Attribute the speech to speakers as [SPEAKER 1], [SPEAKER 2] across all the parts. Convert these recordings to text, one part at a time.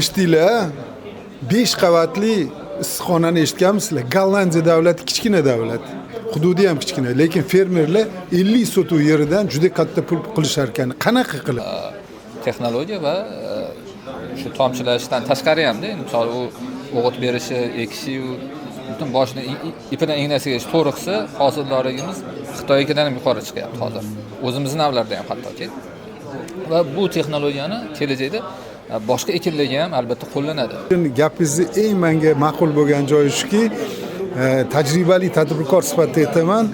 [SPEAKER 1] eshitdinglar, 5 qavatli issiqxonani eshitganmisizlar? Gollandiya davlati kichkina davlat. Hududi ham kichkina, lekin fermerlar 50 sotuv yeridan juda katta pul qilishar ekan. Qanaqa qilib?
[SPEAKER 2] Texnologiya va shu tomchilashdan tashqari hamda, misol u o'g'it berishi, ekishi, butun boshni ipidan ignasiga to'g'ri qilsa, hosildorligimiz Xitoynikidan ham yuqori chiqyapti hozir. O'zimizning navlarda ham hattoki. Va bu texnologiyani kelajakda boshqa ekinlarga ham albatta qo'llanadi.
[SPEAKER 1] Gapingizni eng menga ma'qul bo'lgan joyi shuki, tajribali tadbirkor sifatida aytaman,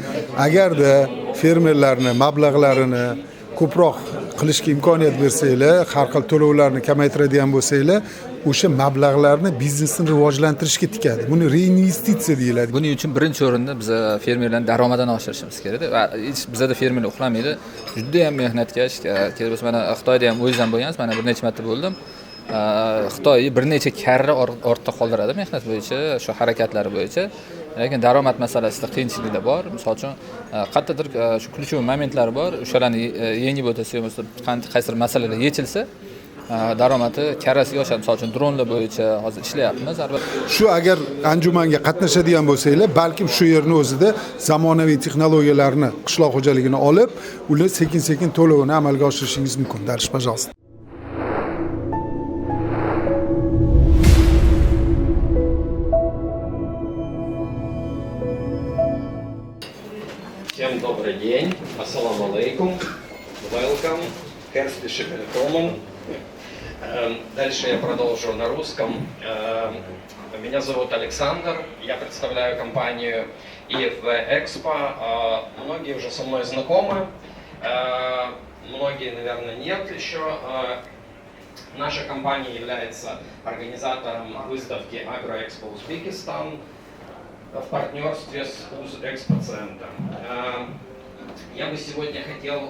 [SPEAKER 1] agarda fermerlarni mablag'larini ko'proq qilishga imkoniyat bersanglar, har xil to'lovlarni kamaytiradigan bo'lsanglar, o'sha mablag'larni biznesni rivojlantirishga tikadi. Buni reinvestitsiya deyiladi.
[SPEAKER 2] Buning uchun birinchi o'rinda biz fermerlarning daromadini oshirishimiz kerak. Va bizda fermerlar uxlamaydi. Juda ham mehnatkash. Kelib mana Xitoyda ham o'zim bo'lgansiz, mana bir necha marta bo'ldim. Xitoy bir necha karra ortda qoldiradi mehnat bo'yicha, shu harakatlari bo'yicha. Lekin daromad masalasida qiyinchiliklar bor. Misol uchun qayerdadir shu ключевой momentlar bor. O'shalarni yengib o'tsa, qaysidir masalalar yechilsa, daromadi karrasiga oshadi. Misol uchun dronlar bo'yicha hozir ishlayapmiz.
[SPEAKER 1] Shu agar anjumanga qatnashadigan bo'lsanglar, balkim shu yerni o'zida zamonaviy texnologiyalarni, qishloq xo'jaligini olib, ular sekin-sekin to'lovini amalga oshirishingiz mumkin. Darish, пожалуйста.
[SPEAKER 3] Всем добрый день. Ассаламу алейкум. Welcome. Herzlich willkommen. Дальше я продолжу на русском. Меня зовут Александр. Я представляю компанию EFV Expo. Многие уже со мной знакомы. Многие, наверное, нет еще. Наша компания является организатором выставки Агроэкспо Узбекистан в партнерстве с Узэкспоцентром. Я бы сегодня хотел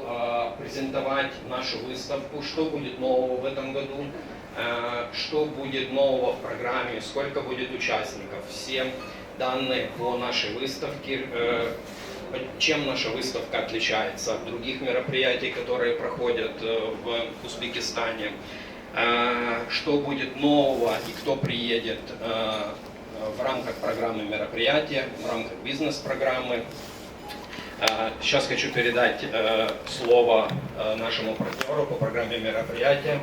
[SPEAKER 3] презентовать нашу выставку, что будет нового в этом году, что будет нового в программе, сколько будет участников, все данные по нашей выставке, чем наша выставка отличается от других мероприятий, которые проходят в Узбекистане, что будет нового и кто приедет в рамках программы мероприятия, в рамках бизнес-программы. Сейчас хочу передать слово нашему партнеру по программе мероприятия.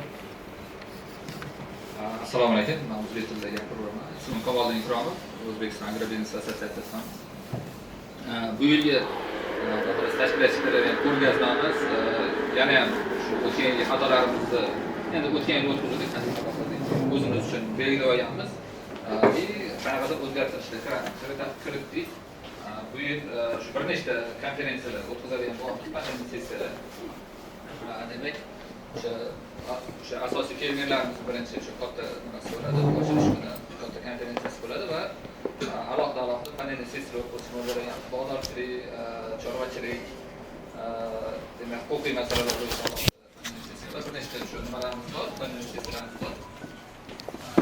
[SPEAKER 2] Assalomu alaykum. Men o'zbek tilidagi gapiraman. Ismim Kamoliddin Ikromov, O'zbekiston Agrobiznes assotsiatsiyasidan. Bu yilgi tashkil etilgan ko'rgazmamiz yana ham shu o'tgan yil xatolarimizni, endi o'tgan yil o'tkazdik, o'zimiz uchun belgilab olganmiz. Qanaqadir o'zgartirishlar kiritdik. Bu yil shu bir nechta konferensiyalar o'tkazadigan bo'ldik, panel sessiyalar. Demak, o'sha asosiy fermerlarimiz birinchi shu katta nimasi bo'ladi, ochilishida katta konferensiyasi bo'ladi va alohida panel sessiyalar o'tkazishni mo'ljallangan. Bog'dorchilik, chorvachilik, demak, huquqiy masalalar bo'yicha bir nechta shu nimalarimiz bor, panel sessiyalarimiz bor.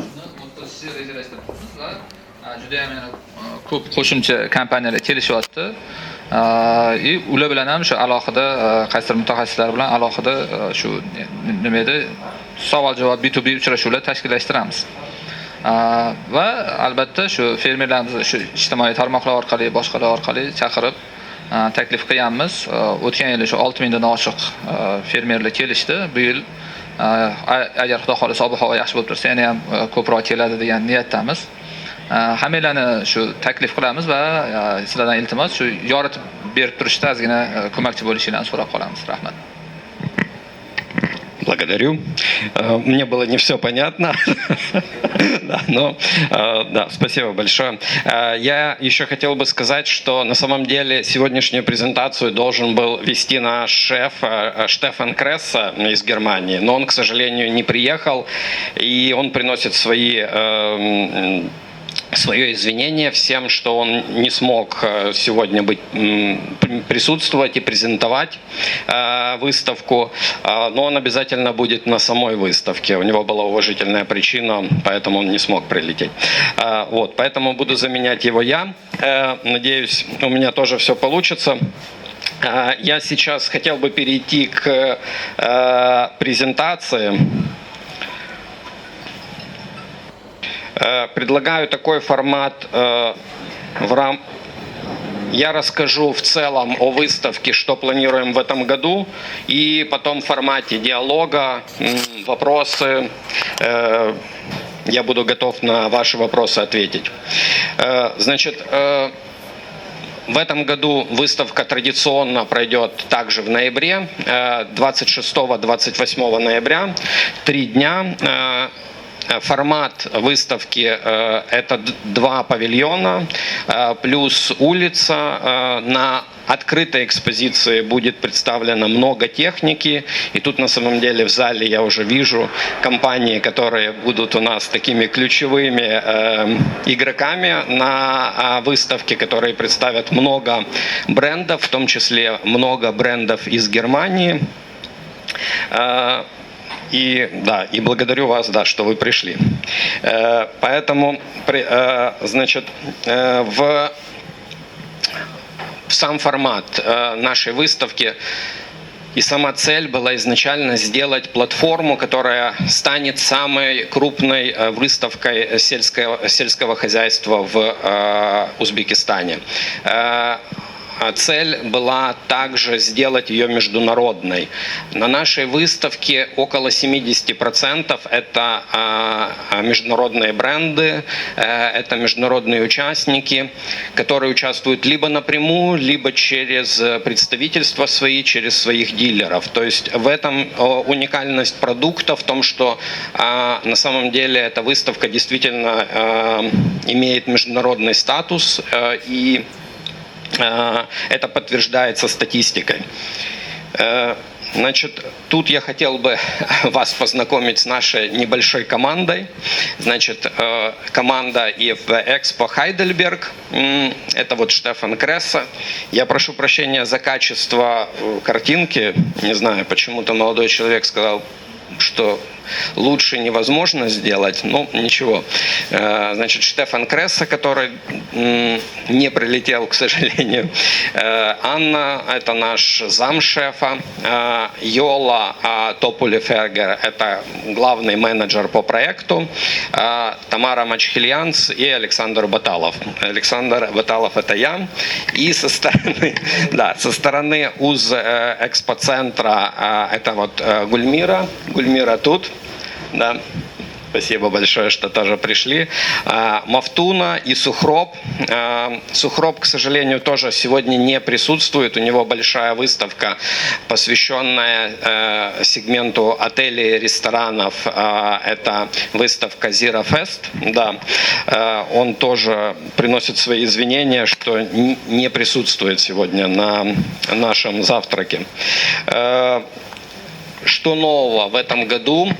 [SPEAKER 2] Shuni o'tkazishni rejalashtiribmiz va juda ham ko'p qo'shimcha kompaniyalar kelishyapti. Ular bilan ham shu alohida qaysidir mutaxassislar bilan alohida shu nima edi, savol-javob B2B uchrashuvlar tashkillashtiramiz. Va albatta shu fermerlarimizni shu ijtimoiy tarmoqlar orqali, boshqalar orqali chaqirib taklif qilganmiz. O'tgan yil shu 6000 dan oshiq fermerlar kelishdi. Bu yil agar Xudo xolisa ob-havo yaxshi bo'lib tursa, yana ham ko'proq keladi degan niyatdamiz. Hammalarni shu taklif qilamiz va sizlardan iltimos shu yoritib berib turishda ozgina ko'makchi bo'lishingizni so'rab qolamiz. Rahmat.
[SPEAKER 3] Благодарю. Мне было не все понятно, но да, спасибо большое. Я еще хотел бы сказать, что на самом деле сегодняшнюю презентацию должен был вести наш шеф Штефан Кресса из Германии, но он, к сожалению, не приехал, и он приносит свое извинение всем, что он не смог сегодня присутствовать и презентовать выставку, но он обязательно будет на самой выставке. У него была уважительная причина, поэтому он не смог прилететь. Вот, поэтому буду заменять его я. Надеюсь, у меня тоже все получится. Я сейчас хотел бы перейти к презентации. Предлагаю такой формат Я расскажу в целом о выставке, что планируем в этом году, и потом в формате диалога, вопросы. Я буду готов на ваши вопросы ответить. Значит, в этом году выставка традиционно пройдет также в ноябре, 26-28 ноября, 3 дня. Формат выставки это 2 павильона плюс улица. На открытой экспозиции будет представлено много техники. И тут на самом деле в зале я уже вижу компании, которые будут у нас такими ключевыми игроками на выставке, которые представят много брендов, в том числе много брендов из Германии. И благодарю вас, что вы пришли. Поэтому, значит, в сам формат нашей выставки и сама цель была изначально сделать платформу, которая станет самой крупной выставкой сельского хозяйства в Узбекистане. Цель была также сделать ее международной. На нашей выставке около 70% это международные бренды, это международные участники, которые участвуют либо напрямую, либо через представительства свои, через своих дилеров. То есть в этом уникальность продукта, в том, что на самом деле эта выставка действительно имеет международный статус, и это подтверждается статистикой. Значит, тут я хотел бы вас познакомить с нашей небольшой командой. Значит, команда IFB Expo Heidelberg. Это вот Штефан Кресса. Я прошу прощения за качество картинки. Не знаю, почему-то молодой человек сказал, что лучше невозможно сделать, но ничего. Значит, Штефан Кресса, который не прилетел, к сожалению. Анна, это наш замшефа. Йола Топулефергер, это главный менеджер по проекту. Тамара Мачхильянц и Александр Баталов. Александр Баталов — это я. И со стороны УЗ экспоцентра это вот Гульмира. Гульмира тут. Да. Спасибо большое, что тоже пришли. Мафтуна и Сухроб. Сухроб, к сожалению, тоже сегодня не присутствует. У него большая выставка, посвященная сегменту отелей и ресторанов. Это выставка Zero Fest. Да. Он тоже приносит свои извинения, что не присутствует сегодня на нашем завтраке. Что нового в этом году?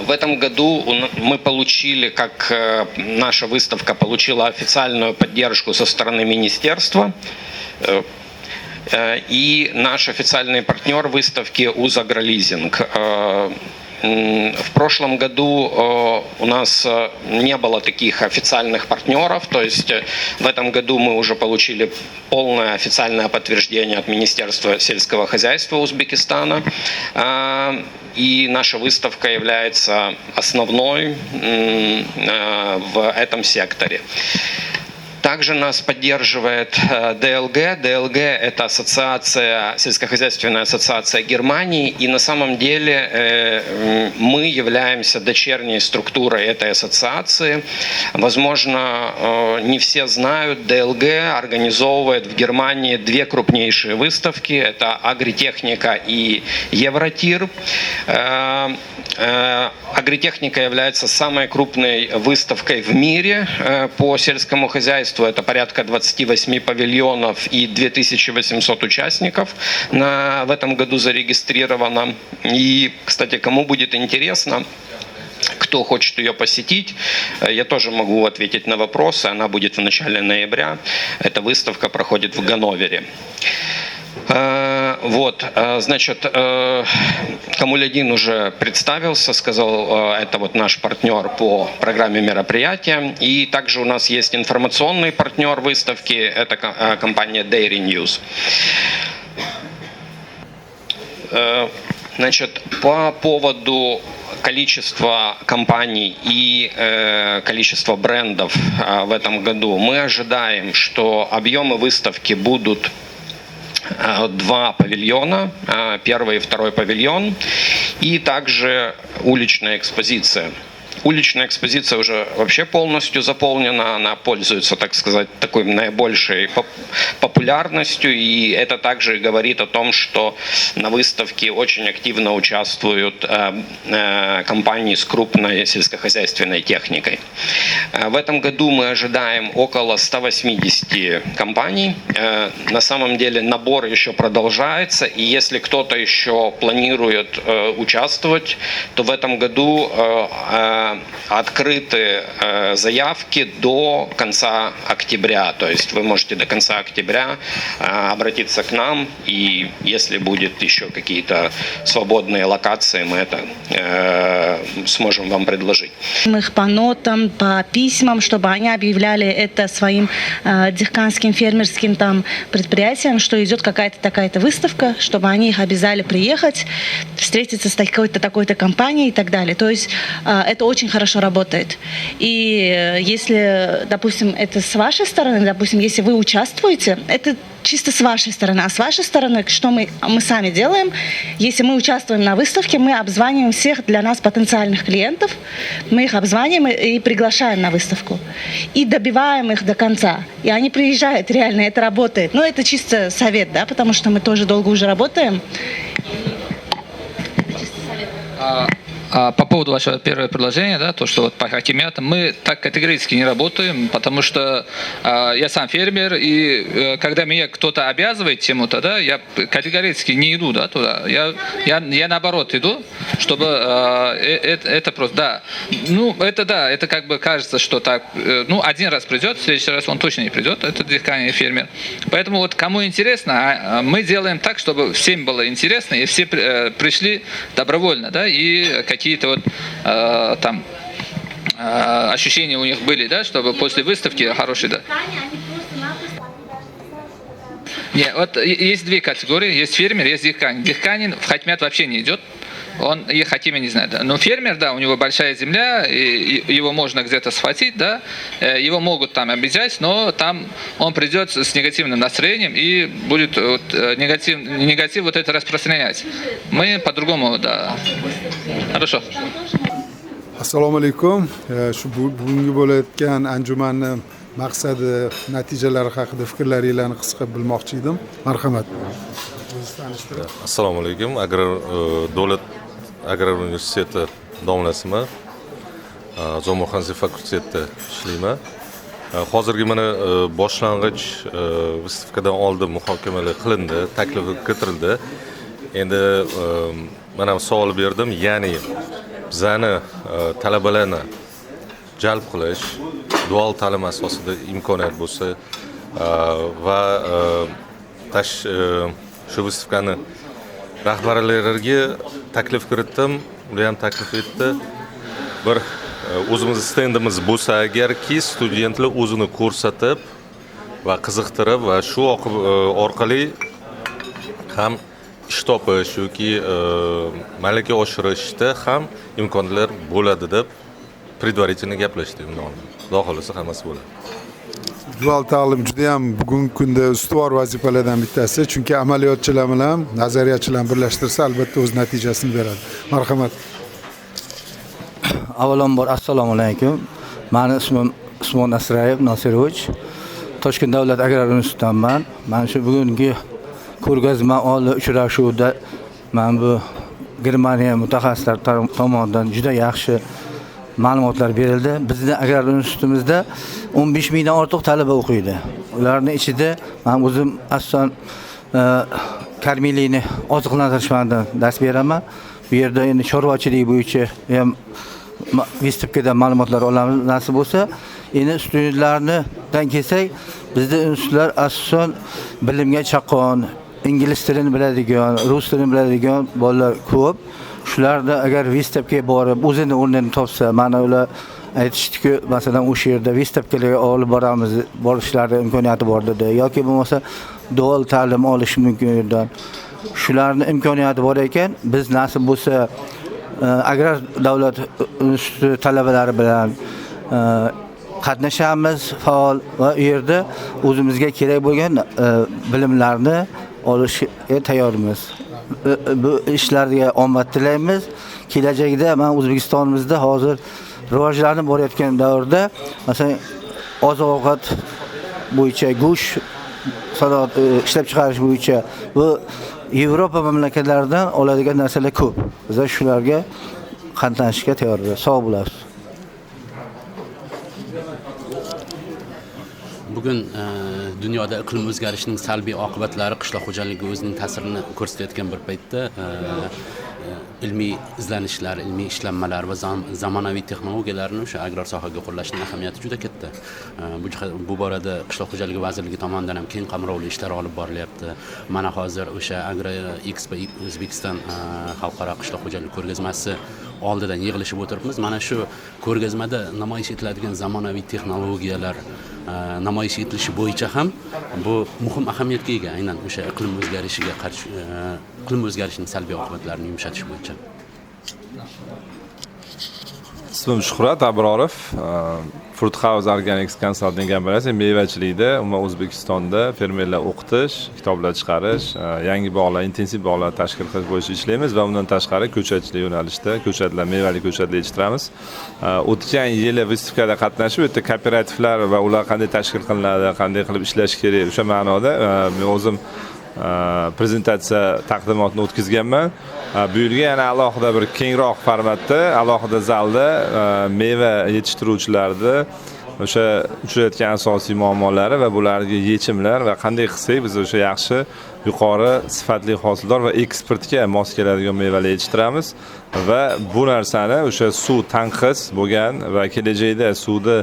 [SPEAKER 3] В этом году мы получили, как наша выставка получила официальную поддержку со стороны министерства. И наш официальный партнер выставки УЗ Агролизинг. В прошлом году у нас не было таких официальных партнеров, то есть в этом году мы уже получили полное официальное подтверждение от Министерства сельского хозяйства Узбекистана, и наша выставка является основной в этом секторе. Также нас поддерживает ДЛГ. ДЛГ – это сельскохозяйственная ассоциация Германии. И на самом деле мы являемся дочерней структурой этой ассоциации. Возможно, не все знают, ДЛГ организовывает в Германии 2 крупнейшие выставки. Это Агритехника и Евротир. Агритехника является самой крупной выставкой в мире по сельскому хозяйству. Это порядка 28 павильонов и 2800 участников в этом году зарегистрировано. И, кстати, кому будет интересно, кто хочет ее посетить, я тоже могу ответить на вопросы. Она будет в начале ноября. Эта выставка проходит в Ганновере. Вот, значит, Камулядин уже представился, сказал, это вот наш партнер по программе мероприятия. И также у нас есть информационный партнер выставки, это компания Dairy News. Значит, по поводу количества компаний и количества брендов в этом году мы ожидаем, что объемы выставки будут 2 павильона, первый и второй павильон, и также уличная экспозиция. Уличная экспозиция уже вообще полностью заполнена, она пользуется, так сказать, такой наибольшей популярностью, и это также говорит о том, что на выставке очень активно участвуют компании с крупной сельскохозяйственной техникой. В этом году мы ожидаем около 180 компаний. На самом деле набор еще продолжается, и если кто-то еще планирует участвовать, то в этом году открыты заявки до конца октября. То есть вы можете до конца октября обратиться к нам, и если будет еще какие-то свободные локации, мы это сможем вам предложить.
[SPEAKER 4] Их по нотам, по письмам, чтобы они объявляли это своим дихканским фермерским предприятиям, что идет какая-то такая-то выставка, чтобы они их обязали приехать, встретиться с такой-то компанией и так далее. То есть это очень хорошо работает. И если, допустим, это с вашей стороны, допустим, если вы участвуете, это чисто с вашей стороны. А с вашей стороны, что мы сами делаем, если мы участвуем на выставке, мы обзваниваем всех для нас потенциальных клиентов, мы их обзваниваем и приглашаем на выставку. И добиваем их до конца. И они приезжают, реально, это работает. Но это чисто совет, да, потому что мы тоже долго уже работаем.
[SPEAKER 2] По поводу вашего первого предложения, да, то, что вот по хакимиатам, мы так категорически не работаем, потому что я сам фермер, и когда меня кто-то обязывает чему-то, да, я категорически не иду, да, туда. Я наоборот иду, чтобы это просто, да. Ну, это как бы кажется, что так, один раз придет, в следующий раз он точно не придет, это дихкан фермер. Поэтому вот кому интересно, мы делаем так, чтобы всем было интересно, и все пришли добровольно, да, и какие-то вот ощущения у них были, да, чтобы после выставки хорошие, да. Нет, вот есть две категории, есть фермер, есть дихканин. Дихканин в хатмят вообще не идет. Он и хатиме не знает. Но фермер, да, у него большая земля, и его можно где-то схватить, да, его могут там обижать, но там он придет с негативным настроением и будет вот, негатив вот это распространять. Мы по-другому, да. Хорошо.
[SPEAKER 1] Assalomu alaykum. Shu bugungi bo'layotgan anjumanni maqsadi, natijalari haqida fikrlaringizni qisqa bilmoqchi edim. Marhamat.
[SPEAKER 5] Assalomu alaykum. Davlat agrar universiteti domlasiman. Zo'rmuhammad Xanziyev fakultetida ishlayman. Hozirgi mana boshlang'ich выставkadan oldin muhokamalar qilindi, taklif kiritildi. Endi men ham savol berdim, ya'ni bizani talabalarni jalb qilish, dual ta'lim asosida imkoniyat bo'lsa va shu выставkani rahbarlariga taklif kiritdim, ular ham taklif etdi. Bir o'zimiz stendimiz bo'lsa agarki studentlar o'zini ko'rsatib va qiziqtirib va shu orqali ham ish topish yoki malaka oshirishda ham imkoniyatlar bo'ladi deb предварительно gaplashdik. Xudo xolasa hammasi bo'ladi.
[SPEAKER 1] Dual ta'lim juda ham bugungi kunda ustuvor vazifalardan bittasi, chunki amaliyotchilar bilan nazariyachilarni birlashtirsa albatta o'z natijasini beradi. Marhamat.
[SPEAKER 6] Avvalambor assalomu alaykum. Meni ismim Usmon Nasrayev Nosirovich. Toshkent davlat agrar universitetidanman. Men shu bugungi ko'rgazma uchrashuvda men bu Germaniya mutaxassislar tomonidan juda yaxshi ma'lumotlar berildi. Bizning agrar universitetimizda 15 mingdan ortiq talaba o'qiydi. Ularning ichida men o'zim asosan karmilikni oziqlantirish fanidan dars beraman. Bu yerda endi chorvachilik bo'yicha ham выставkadan ma'lumotlar olamiz nasib bo'lsa. Endi studentlardan kelsak, bizda institutlar asosan bilimga chaqqon, ingliz tilini biladigan, rus tilini biladigan bolalar ko'p. Shularda agar выставkaga borib o'zini o'rnini topsa, mana ular aytishdiki, masalan, o'sha yerda выставkalarga olib borishlari imkoniyati bor dedi. Yoki bo'lmasa dual ta'lim olish mumkin yerdan. shularni imkoniyati bor ekan, biz nasib bo'lsa agrar davlat instituti talabalari bilan qatnashamiz faol va u yerda o'zimizga kerak bo'lgan bilimlarni olishga tayyormiz. Bu ishlarga omad tilaymiz. Kelajakda men O'zbekistonimizda hozir rivojlanib borayotgan davrda, masalan, oziq-ovqat bo'yicha go'sht sanoat ishlab chiqarish bo'yicha bu Yevropa mamlakatlaridan oladigan narsalar ko'p. Biz shularga qatnashishga tayyormiz. Sog' bo'lasiz.
[SPEAKER 7] Bugun dunyoda iqlim o'zgarishining salbiy oqibatlari qishloq xo'jaligiga o'zining ta'sirini ko'rsatayotgan bir paytda ilmiy izlanishlar, ilmiy ishlanmalar va zamonaviy texnologiyalarni o'sha agrar sohaga qo'llashning ahamiyati juda katta. Bu borada qishloq xo'jaligi vazirligi tomonidan ham keng qamrovli ishlar olib borilyapti. Mana hozir o'sha Agro Expo O'zbekiston xalqaro qishloq xo'jaligi ko'rgazmasi oldidan yig'ilishib o'tiribmiz. Mana shu ko'rgazmada namoyish etiladigan zamonaviy texnologiyalar namoyish etilishi bo'yicha ham bu muhim ahamiyatga ega, aynan o'sha iqlim o'zgarishiga qarshi iqlim o'zgarishining salbiy oqibatlarini yumshatish bo'yicha.
[SPEAKER 8] Ismim Shuhrat Abrorov, Fruit House Organics Consulting kompaniyasi mevachilikda umuman O'zbekistonda fermerlar o'qitish, kitoblar chiqarish, yangi bog'lar, intensiv bog'lar tashkil qilish bo'yicha ishlaymiz va undan tashqari ko'chatchilik yo'nalishida ko'chatlar, mevali ko'chatlar yetishtiramiz. O'tgan yili vystavkada qatnashib, bu yerda kooperativlar va ular qanday tashkil qilinadi, qanday qilib ishlash kerak, o'sha ma'noda men o'zim prezentatsiya taqdimotini o'tkazganman. Bu yilga yana alohida bir kengroq formatda, alohida zalda meva yetishtiruvchilarni o'sha uchrayotgan asosiy muammolari va bularga yechimlar va qanday qilsak biz o'sha yaxshi, yuqori sifatli hosildor va eksportga mos keladigan mevalar yetishtiramiz va bu narsani o'sha suv tanqis bo'lgan va kelajakda suvni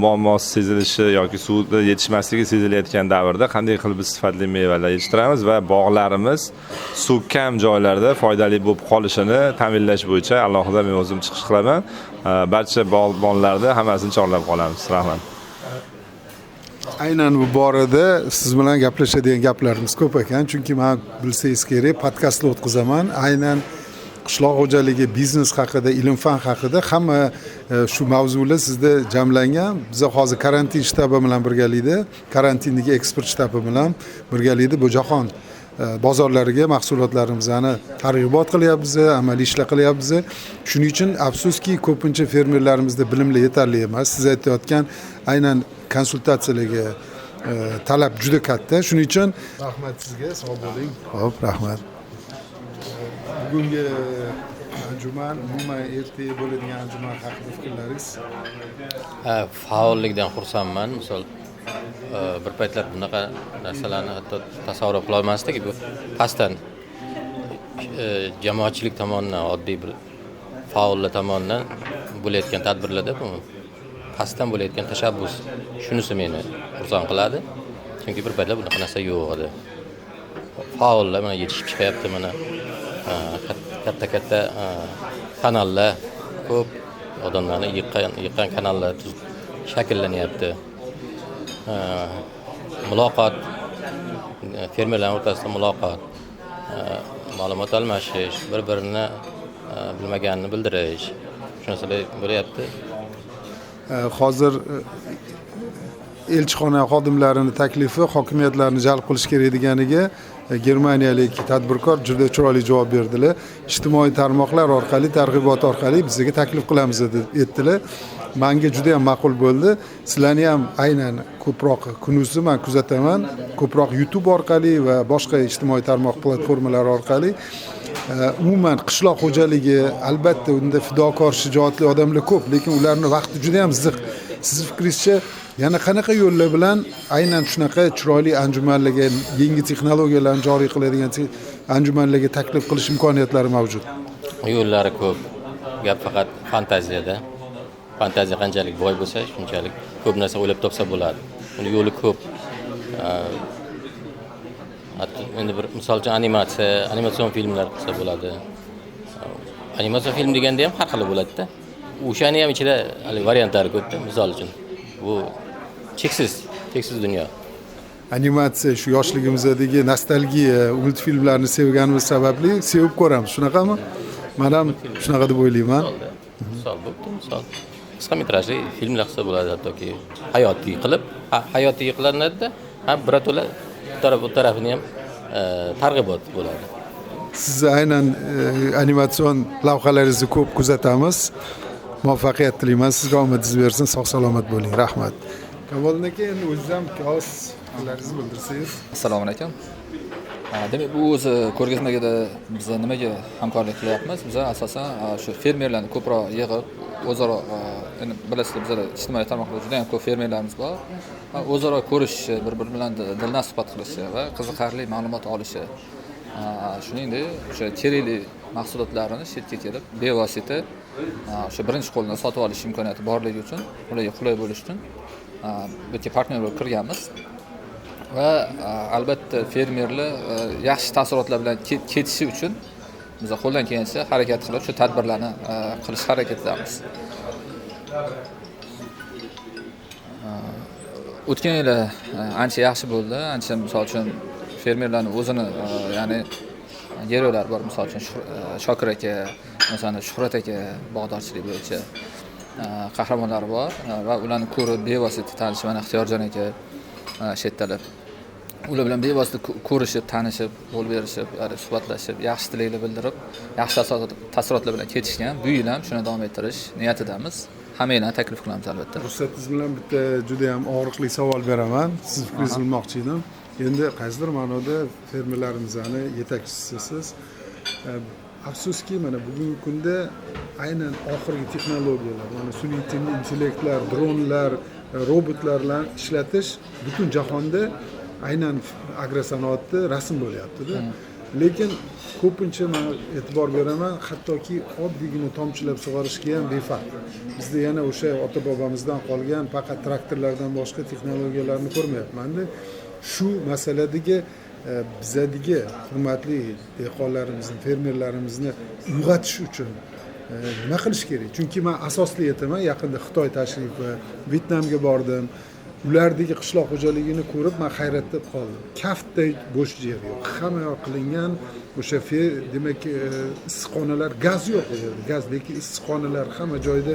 [SPEAKER 8] muammosi sezilishi yoki suvda yetishmasligi sezilayotgan davrda qanday qilib biz sifatli mevalar yetishtiramiz va bog'larimiz suv kam joylarda foydali bo'lib qolishini ta'minlash bo'yicha alohida men o'zim chiqish qilaman. Barcha bog'bonlarni hammasini chorlab qolamiz. Rahmat.
[SPEAKER 1] Aynan bu borada siz bilan gaplashadigan gaplarimiz ko'p ekan, chunki men bilsangiz kerak, podkastlar o'tkazaman. Aynan qishloq xo'jaligi, biznes haqida, ilm-fan haqida hamma shu mavzular sizda jamlangan. Biz hozir karantin shtabi bilan birgalikda, karantindagi eksport shtabi bilan birgalikda bu jahon bozorlariga mahsulotlarimizni targ'ibot qilyapmiz, amaliy ishlar qilyapmiz. Shuning uchun afsuski ko'pincha fermerlarimizda bilimlar yetarli emas. Siz aytayotgan aynan konsultatsiyalarga talab juda katta. Shuning uchun rahmat sizga, sog' bo'ling. Xo'p, rahmat. Bugungi anjuman, umuman ertaga bo'ladigan anjuman haqida fikrlaringiz?
[SPEAKER 9] Faollikdan xursandman. Misol bir paytlar bunaqa narsalarni hatto tasavvur qila olmasdik. Bu qasddan jamoatchilik tomonidan, oddiy bir faollar tomonidan bo'layotgan tadbirlarda bu qasddan bo'layotgan tashabbus. Shunisi meni xursand qiladi. Chunki bir paytlar bunaqa narsa yo'q edi. Faollar mana yetishib chiqyapti, mana katta kanallar, ko'p odamlarni yiqqan kanallar shakllanyapti. Muloqot, fermerlar o'rtasida muloqot, ma'lumot almashish, bir-birini bilmaganini bildirish, shunisilar bo'lyapti.
[SPEAKER 1] Hozir elchixona xodimlarining taklifi hokimiyatlarni jalb qilish kerak deganiga germaniyalik tadbirkor juda chiroyli javob berdilar. Ijtimoiy tarmoqlar orqali, targ'ibot orqali bizga taklif qilamiz dedilar. Menga juda ham ma'qul bo'ldi. Sizlarni ham aynan ko'proq kunuzni men kuzataman. Ko'proq YouTube orqali va boshqa ijtimoiy tarmoq platformalari orqali umuman qishloq xo'jaligi, albatta unda fidokor, shijoatli odamlar ko'p, lekin ularning vaqti juda ham ziq. Siz fikringizcha yana qanaqa yo'llar bilan aynan shunaqa chiroyli anjumanlarga, yangi texnologiyalarni joriy qiladigan anjumanlarga taklif qilish imkoniyatlari mavjud?
[SPEAKER 9] Yo'llari ko'p. Gap faqat fantaziyada. Fantaziya qanchalik boy bo'lsa, shunchalik ko'p narsa o'ylab topsa bo'ladi. Uni yo'li ko'p. Endi bir misol uchun animatsion filmlar qilsa bo'ladi. Animatsion film deganda ham har xil bo'ladi-da. O'shani ham ichida variantlari ko'pda. Misol uchun bu cheksiz dunyo.
[SPEAKER 1] animatsiya shu yoshligimizdagi nostalgiya multfilmlarni sevganimiz sababli sevib ko'ramiz. Shunaqami? Men ham shunaqa deb o'ylayman.
[SPEAKER 9] Misol bo'pti, misol. Qisqa metrajli filmlar qilsa bo'ladi hattoki hayotiy qilib, hayotiy qilinadi-da, ham birato'la bu tarafini ham targ'ibot bo'ladi.
[SPEAKER 1] Sizni aynan animatsion lavhalaringizni ko'p kuzatamiz. Muvaffaqiyat tilayman. Sizga omadingiz bersin. Sog' salomat bo'ling. Rahmat. Kamoliddin aka, endi o'zingiz ham o'z fikrlaringizni bildirsangiz.
[SPEAKER 2] Assalomu alaykum. Demak, bu o'zi ko'rgazmagada biz nimaga hamkorlik qilyapmiz? Biz asosan shu fermerlarni ko'proq yig'ib, o'zaro endi bilasizlar, bizda ijtimoiy tarmoqlarda juda ham ko'p fermerlarimiz bor. O'zaro ko'rishishi, bir-biri bilan dildan suhbat qilishi va qiziqarli ma'lumot olishi. Shuningdek, o'sha kerakli mahsulotlarini chetga kelib bevosita o'sha birinchi qo'ldan sotib olish imkoniyati borligi uchun, ularga qulay bo'lish uchun bu yerga partner bo'lib kirganmiz. Va albatta fermerlar yaxshi taassurotlar bilan ketishi uchun biz qo'ldan kelgancha harakat qilib shu tadbirlarni qilish harakatidamiz. O'tgan yil ancha yaxshi bo'ldi. Ancha misol uchun fermerlarning o'zini, ya'ni yerolar bor, misol uchun Shokir aka, masalan Shuhrat aka bog'dorchilik bo'yicha qahramonlar bor va ularni ko'rib bevosita tanishib, mana Ixtiyorjon aka shetdalar. Ular bilan bevosita ko'rishib, tanishib, qo'l berishib, suhbatlashib, yaxshi tilaklar bildirib, yaxshi taassurotlar bilan ketishgan. Bu yil ham shuni davom ettirish niyatidamiz. Hammanglarni taklif qilamiz albatta.
[SPEAKER 1] Ruxsatingiz bilan bitta juda ham og'riqli savol beraman. Siz fikringizni bilmoqchi edim. Endi qaysidir ma'noda fermerlarimizning yetakchisiz. Afsuski, mana bugungi kunda aynan oxirgi texnologiyalar, mana sun'iy intellektlar, dronlar, robotlar bilan ishlatish butun jahonda aynan agrosanoatda rasm bo'lyapti-da. Lekin ko'pincha men e'tibor beraman, hattoki oddiygina tomchilab sug'orishga ham befarq. Bizda yana o'sha ota-bobomizdan qolgan faqat traktorlardan boshqa texnologiyalarni ko'rmayapman-da. Shu masaladagi bizdagi hurmatli dehqonlarimizni, fermerlarimizni uyg'otish uchun nima qilish kerak? Chunki men asosli aytaman, yaqinda Xitoy tashrifi, Vyetnamga bordim. Ulardagi qishloq xo'jaligini ko'rib men hayratda qoldim. Kaftday bo'sh yer yo'q. Hamma yoq qilingan o'sha demak issiqxonalar, gaz yo'q u yerda. Gaz, lekin issiqxonalar hamma joyda,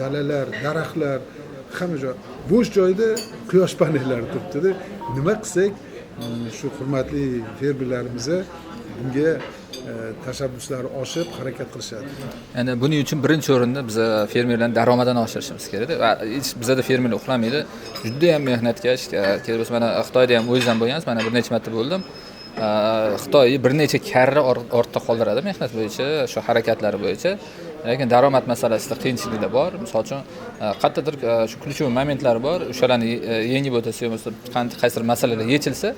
[SPEAKER 1] dalalar, daraxtlar, hamma joy. Bo'sh joyda quyosh panellari turibdi-da. Nima qilsak shu hurmatli fermerlarimizga bunga tashabbuslari oshib harakat qilishadi.
[SPEAKER 2] Ya'ni buning uchun birinchi o'rinda biz fermerlarning daromadini oshirishimiz kerak. Va bizda fermerlar uxlamaydi. Juda ham mehnatkash. Kelib mana Xitoyda ham o'zim bo'lgansiz, mana bir necha marta bo'ldim. Xitoy bir necha karra ortda qoldiradi mehnat bo'yicha, shu harakatlari bo'yicha. Lekin daromad masalasida qiyinchiliklar bor. Misol uchun qayerdadir shu ключевой momentlar bor. O'shalarni yengib o'tsa, qaysidir masalalar yechilsa,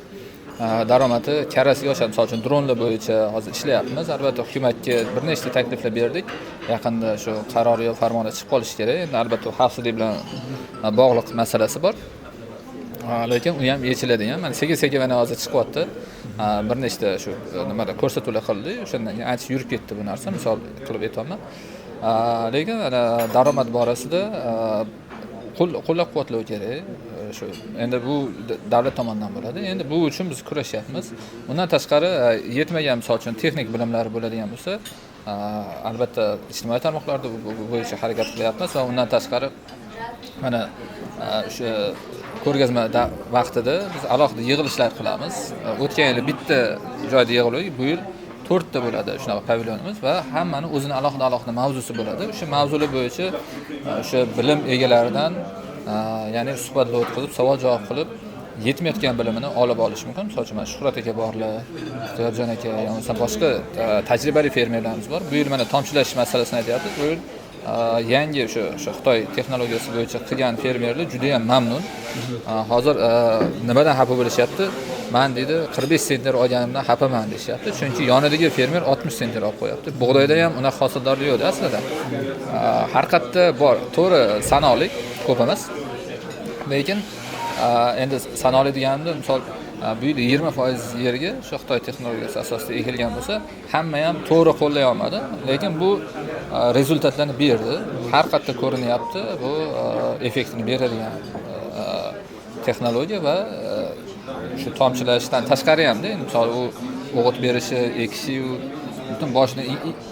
[SPEAKER 2] daromadi karrasiga oshadi. Misol uchun dronlar bo'yicha hozir ishlayapmiz. Albatta hukumatga bir nechta takliflar berdik. Yaqinda shu qaror yo farmoni chiqib qolishi kerak. Endi albatta xavfsizlik bilan bog'liq masalasi bor. Lekin u ham yechiladi ham. Mana sekin-sekin mana hozir chiqyapti. Bir nechta shu nimada ko'rsatuvlar qildi. O'shandan keyin ancha yurib ketdi bu narsa. Misol qilib aytaman. Lekin daromad borasida qo'llab-quvvatlash kerak. Shu endi bu davlat tomonidan bo'ladi. Endi bu uchun biz kurashyapmiz. Undan tashqari yetmagan, misol uchun texnik bilimlari bo'ladigan bo'lsa, albatta ijtimoiy tarmoqlarda bo'yicha harakat qilyapmiz va undan tashqari mana o'sha ko'rgazma vaqtida biz alohida yig'ilishlar qilamiz. O'tgan yil bitta joyda yig'ildik, bu yil 4 ta bo'ladi shunaqa pavilyonimiz va hammani o'zini alohida mavzusi bo'ladi. O'sha mavzular bo'yicha o'sha bilim egalaridan ya'ni suhbatlar o'tkazib, savol-javob qilib, yetmayotgan bilimini olib olish mumkin. Misol uchun Shuhrat aka borlar, Ixtiyorjon aka, yoki boshqa tajribali fermerlarimiz bor. Bu yil mana tomchilash masalasini aytyapmiz. Bu yil yangi o'sha Xitoy texnologiyasi bo'yicha qilgan fermerlar juda ham mamnun. Hozir nimadan xafa bo'lishyapti? Men dedi 45 sentner olganimdan xafaman deyapti. Chunki yonidagi fermer 60 sentner olib qo'yapti. Bug'doyda ham unaqa hosildorlik yo'q aslida. Har qayerda bor, to'g'ri sanoqli, ko'p emas. Lekin endi sanoqli deganimda misol bu yil 20% yerga shu Xitoy texnologiyasi asosida ekilgan bo'lsa, hamma ham to'g'ri qo'llay olmadi, lekin bu rezultatlarni berdi. Har qayerda ko'rinyapti bu effektni beradigan texnologiya va shu tomchilashdan tashqari hamda endi misol u o'g'it berishi, ekishi butun boshni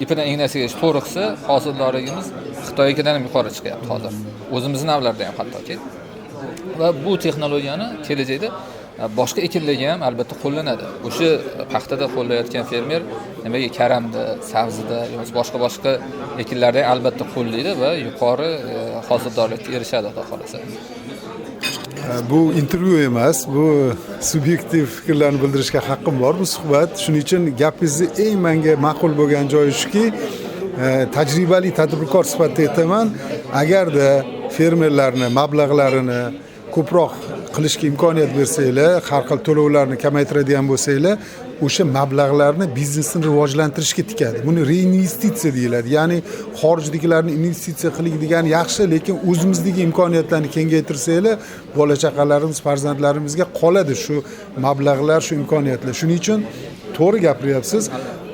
[SPEAKER 2] ipidan ignasigacha to'g'ri qilsa, hosildorligimiz Xitoynikidan ham yuqori chiqyapti hozir. O'zimizning navlarda ham hattoki. Va bu texnologiyani kelajakda boshqa ekinlarga ham albatta qo'llanadi. O'sha paxtada qo'llayotgan fermer nimaga karamda, sabzida yoki boshqa ekinlarda albatta qo'llaydi va yuqori hosildorlikka erishadi, xudo xolasa.
[SPEAKER 1] Bu intervyu emas, bu subyektiv fikrlarni bildirishga haqqim bor bu suhbat. Shuning uchun gapingizni eng menga ma'qul bo'lgan joyi shuki, tajribali tadbirkor sifatida aytaman, agarda fermerlarni mablag'larini ko'proq qilishga imkoniyat bersanglar, har xil to'lovlarni kamaytiradigan bo'lsanglar, o'sha mablag'larni biznesni rivojlantirishga tikadi. Buni reinvestitsiya deyiladi. Ya'ni xorijliklarni investitsiya qiling degani yaxshi, lekin o'zimizdagi imkoniyatlarni kengaytirsanglar, bola chaqalarimiz, farzandlarimizga qoladi shu mablag'lar, shu imkoniyatlar. Shuning uchun to'g'ri gapiryapsiz.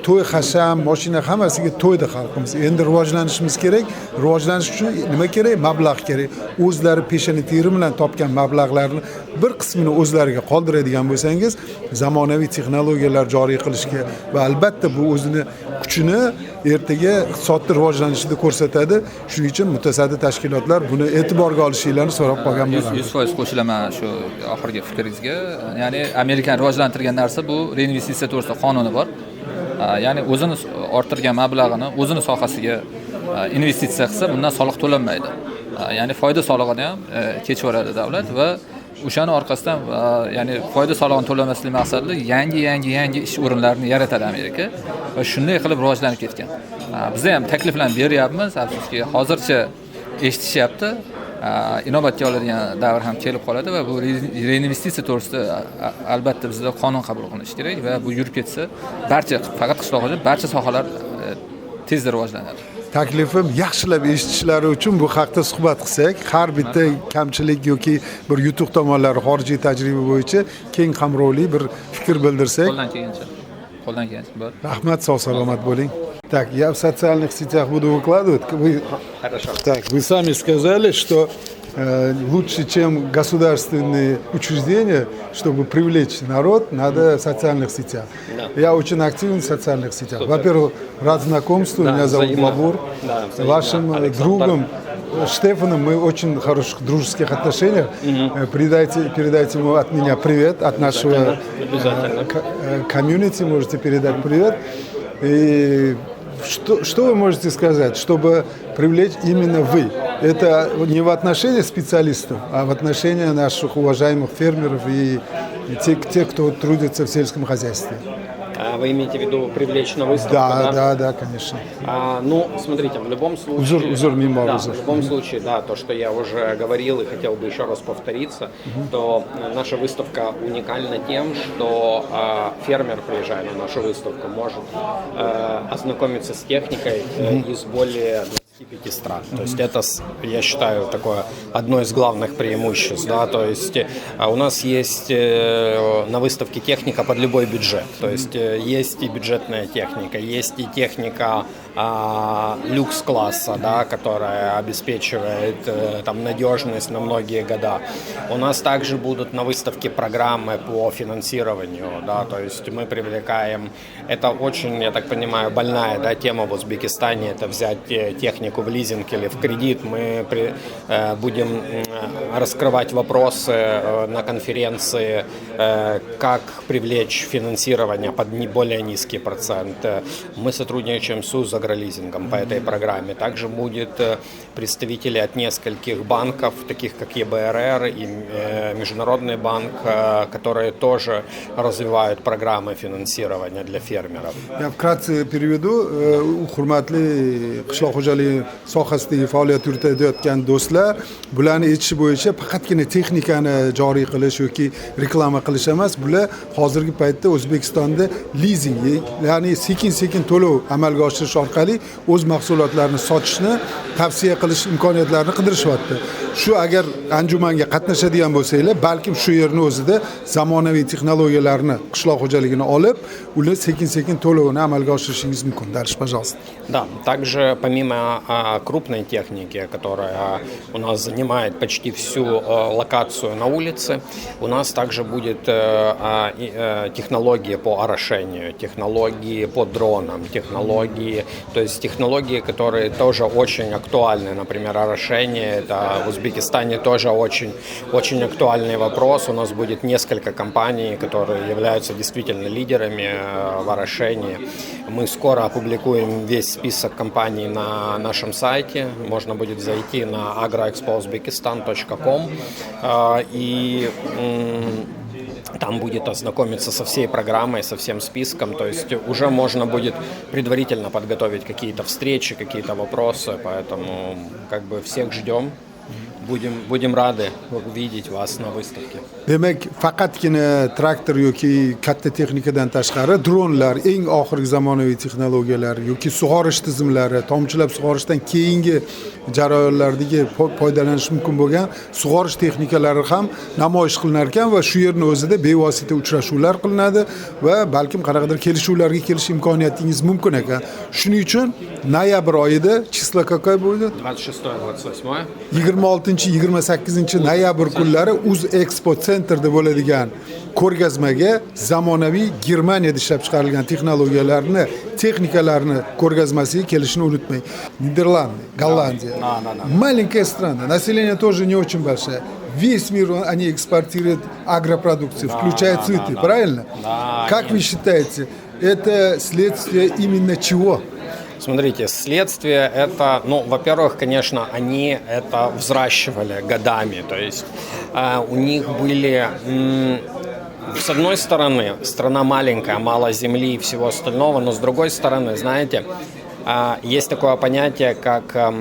[SPEAKER 1] To'y hasham, mashina hammasiga to'ydi xalqimiz. Endi rivojlanishimiz kerak. Rivojlanish uchun nima kerak? Mablag' kerak. O'zlari peshona teri bilan topgan mablag'larni bir qismini o'zlariga qoldiradigan bo'lsangiz, zamonaviy texnologiyalar joriy qilishga va albatta bu o'zini kuchini ertaga iqtisodni rivojlanishida ko'rsatadi. Shuning uchun mutasaddi tashkilotlar buni e'tiborga olishinglarni so'rab qolgan bo'laman.
[SPEAKER 2] 100% qo'shilaman shu oxirgi fikringizga. Ya'ni Amerikani rivojlantirgan narsa bu reinvestitsiya to'g'risida qonuni bor. Ya'ni o'zini orttirgan mablag'ini o'zini sohasiga investitsiya qilsa, bundan soliq to'lanmaydi. Ya'ni foyda solig'ini ham kechivoradi davlat va o'shaning orqasidan ya'ni foyda solig'ini to'lamaslik maqsadida yangi ish o'rinlarini yaratadi Amerika va shunday qilib rivojlanib ketgan. Biz ham takliflarni beryapmiz, afsuski hozircha eshitishyapti. Inobatga oladigan davr ham kelib qoladi va bu reinvestitsiya to'g'risida albatta bizda qonun qabul qilinishi kerak va bu yurib ketsa, faqat qishloq xo'jaligi, barcha sohalar tezda rivojlanadi.
[SPEAKER 1] Taklifim yaxshilab eshitishlari uchun bu haqda suhbat qilsak, har bitta kamchilik yoki bir yutuq tomonlari xorijiy tajriba bo'yicha keng qamrovli bir fikr bildirsak.
[SPEAKER 2] Qo'ldan kelgancha.
[SPEAKER 1] Rahmat, sog' salomat bo'ling. Так, я в социальных сетях буду выкладывать. Так, вы сами сказали, что лучше, чем государственные учреждения, чтобы привлечь народ, надо в социальных сетях. Да. Я очень активен в социальных сетях. Во-первых, рад знакомству, меня зовут Бабур. Вашим другом Штефаном мы очень хороших дружеских отношениях. Передайте ему от меня привет, от нашего комьюнити можете передать привет. И что вы можете сказать, чтобы привлечь именно вы? Это не в отношении специалистов, а в отношении наших уважаемых фермеров и тех, кто трудится в сельском хозяйстве.
[SPEAKER 3] Вы имеете в виду привлечь на выставку?
[SPEAKER 1] Да, конечно.
[SPEAKER 3] Ну, смотрите, в любом случае... в любом случае, да, то, что я уже говорил и хотел бы еще раз повториться, то наша выставка уникальна тем, что фермер, приезжая на нашу выставку, может ознакомиться с техникой из более 25 стран. То есть это, я считаю, такое одно из главных преимуществ. Да? То есть у нас есть на выставке техника под любой бюджет. То есть есть и бюджетная техника, есть и техника люкс-класса, да, которая обеспечивает там надежность на многие года. У нас также будут на выставке программы по финансированию, да, то есть мы привлекаем, это очень, я так понимаю, больная, да, тема в Узбекистане, это взять технику в лизинг или в кредит. Мы будем раскрывать вопросы на конференции, как привлечь финансирование под более низкий процент. Мы сотрудничаем с агролизингом по этой программе. Также будет представители от нескольких банков, таких как ЕБРР и Международный банк, которые тоже развивают программы финансирования для фермеров.
[SPEAKER 1] Я вкратце переведу. Hurmatli qishloq xo'jaligi sohasidagi faoliyat yuritayotgan do'stlar, bularni aytish bo'yicha faqatgina texnikani joriy qilish yoki reklama qilish emas, bular hozirgi paytda O'zbekistonda lizing, ya'ni sekin-sekin to'lov amalga oshirish orqali o'z mahsulotlarini sotishni tavsiya qilish imkoniyatlarini qidirishyapti. Shu agar anjumanga qatnashadigan bo'lsanglar, balkim shu yerning o'zida zamonaviy texnologiyalarni qishloq xo'jaligini olib, ular sekin-sekin to'lovini amalga oshirishingiz mumkin. Дальше, пожалуйста.
[SPEAKER 3] Да, также помимо крупной техники, которая у нас занимает почти всю локацию на улице, у нас также будет технологии по орошению, технологии по дронам, технологии, то есть технологии, которые тоже очень актуальны. Например, орошение, это в Узбекистане тоже очень, очень актуальный вопрос. У нас будет несколько компаний, которые являются действительно лидерами в орошении. Мы скоро опубликуем весь список компаний на нашем сайте. Можно будет зайти на agroexpouzbekistan.com и там будет ознакомиться со всей программой, со всем списком. То есть уже можно будет предварительно подготовить какие-то встречи, какие-то вопросы. Поэтому как бы всех ждем. Будем radi видеть вас на выставке.
[SPEAKER 1] Demak, faqatgina traktor yoki katta texnikadan tashqari dronlar, eng oxirgi zamonaviy texnologiyalar yoki sug'orish tizimlari, tomchilab sug'orishdan keyingi jarayonlardagi foydalanish mumkin bo'lgan sug'orish texnikalari ham namoyish qilinar ekan va shu yerning o'zida bevosita uchrashuvlar qilinadi va balkim qanaqadir kelishuvlarga kelish imkoniyatingiz mumkin ekan. Shuning uchun noyabr oyida chislo какой будет?
[SPEAKER 3] 26-28.
[SPEAKER 1] 26-28 noyabr kunlari Uz Expo Center'da bo'ladigan ko'rgazmaga zamonaviy Germaniyada ishlab chiqarilgan texnologiyalarni, texnikalarni ko'rgazmasiga kelishni unutmang. Niderlandiya, Голландия. Маленькая страна, население тоже не очень большое. Весь мир они экспортируют агропродукцию, включая цветы, правильно?
[SPEAKER 3] Да.
[SPEAKER 1] Как вы считаете, это следствие именно чего?
[SPEAKER 3] Смотрите, следствие это, во-первых, конечно, они это взращивали годами, то есть у них были, с одной стороны, страна маленькая, мало земли и всего остального, но с другой стороны, знаете, есть такое понятие, как,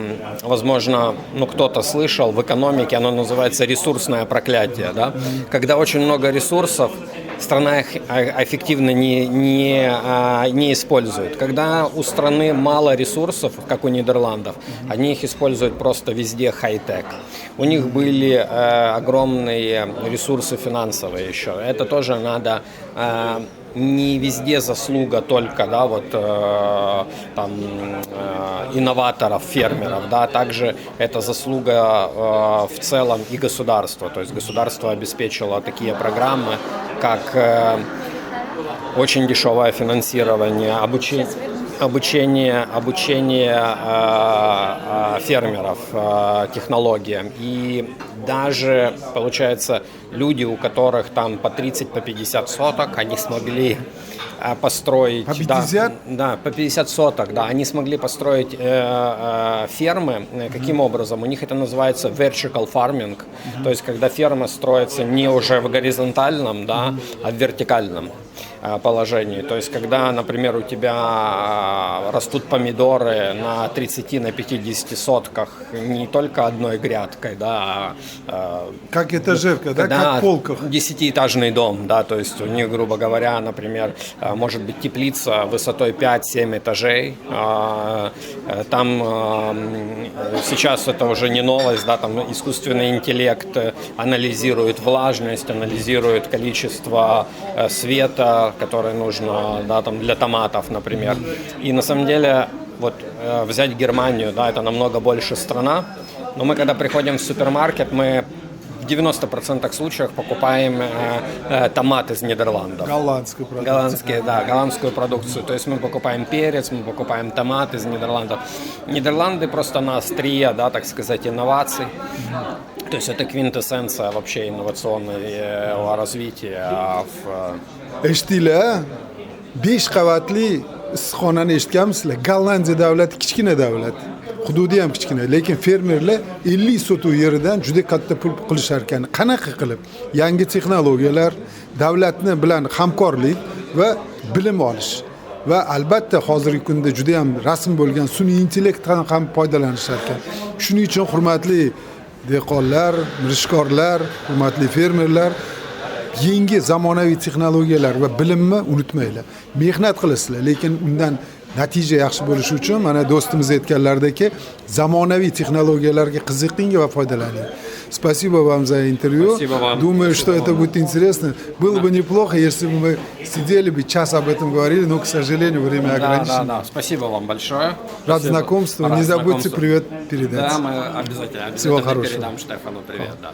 [SPEAKER 3] возможно, кто-то слышал в экономике, оно называется ресурсное проклятие, да? Когда очень много ресурсов, страна их эффективно не использует. Когда у страны мало ресурсов, как у Нидерландов, они их используют просто везде хай-тек. У них были огромные ресурсы финансовые еще. Это тоже надо... Не везде заслуга только, да, инноваторов, фермеров, да, также это заслуга в целом и государства. То есть государство обеспечило такие программы, как очень дешевое финансирование, обучение фермеров технологиям. И даже, получается, люди, у которых там по 30, по 50 соток, они смогли построить...
[SPEAKER 1] По 50?
[SPEAKER 3] Да, по 50 соток, да. Они смогли построить фермы. Каким образом? У них это называется vertical farming. То есть, когда ферма строится не уже в горизонтальном, да, а в вертикальном положении. То есть, когда, например, у тебя растут помидоры на 30, на 50 сотках не только одной грядкой, да,
[SPEAKER 1] как этажерка, да, как в полках.
[SPEAKER 3] 10-этажный дом, да, то есть у них, грубо говоря, например, может быть теплица высотой 5-7 этажей. Там сейчас это уже не новость, да, там искусственный интеллект анализирует влажность, анализирует количество света, которое нужно, да, там для томатов, например. И на самом деле, взять Германию, да, это намного больше страна, но мы, когда приходим в супермаркет, мы в 90% случаев покупаем томат из Нидерландов.
[SPEAKER 1] Голландскую продукцию.
[SPEAKER 3] Голландскую продукцию. То есть мы покупаем перец, мы покупаем томат из Нидерландов. Нидерланды просто на острие, да, так сказать, инноваций. То есть это квинтэссенция вообще инновационного развития.
[SPEAKER 1] Eshitdinglar, 5 qavatli issiqxonani eshitganmisizlar? Gollandiya davlati kichkina davlat. Hududi ham kichkina, lekin fermerlar 50 sotuv yeridan juda katta pul qilishar ekan. Qanaqa qilib? Yangi texnologiyalar, davlatni bilan hamkorlik va bilim olish. Va albatta hozirgi kunda juda ham rasm bo'lgan sun'iy intellektdan ham foydalanishar ekan. Shuning uchun hurmatli dehqonlar, mirishkorlar, hurmatli fermerlar, yangi zamonaviy texnologiyalar va bilimni unutmanglar. Mehnat qilasizlar, lekin undan natija yaxshi bo'lishi uchun mana do'stimiz aytganlaridek zamonaviy texnologiyalarga qiziqing va foydalaning. Спасибо вам за интервью.
[SPEAKER 10] Спасибо вам.
[SPEAKER 1] Думаю, что это будет интересно. Было бы неплохо, если бы мы сидели бы час об этом говорили, но, к сожалению, время ограничено.
[SPEAKER 10] Да. Спасибо вам большое.
[SPEAKER 1] Рад
[SPEAKER 10] Спасибо.
[SPEAKER 1] знакомству.
[SPEAKER 10] Рад
[SPEAKER 1] Не забудьте
[SPEAKER 10] знакомству.
[SPEAKER 1] привет передать.
[SPEAKER 10] Да, мы обязательно
[SPEAKER 1] Всего хорошего.
[SPEAKER 10] передам Штефану привет. Да.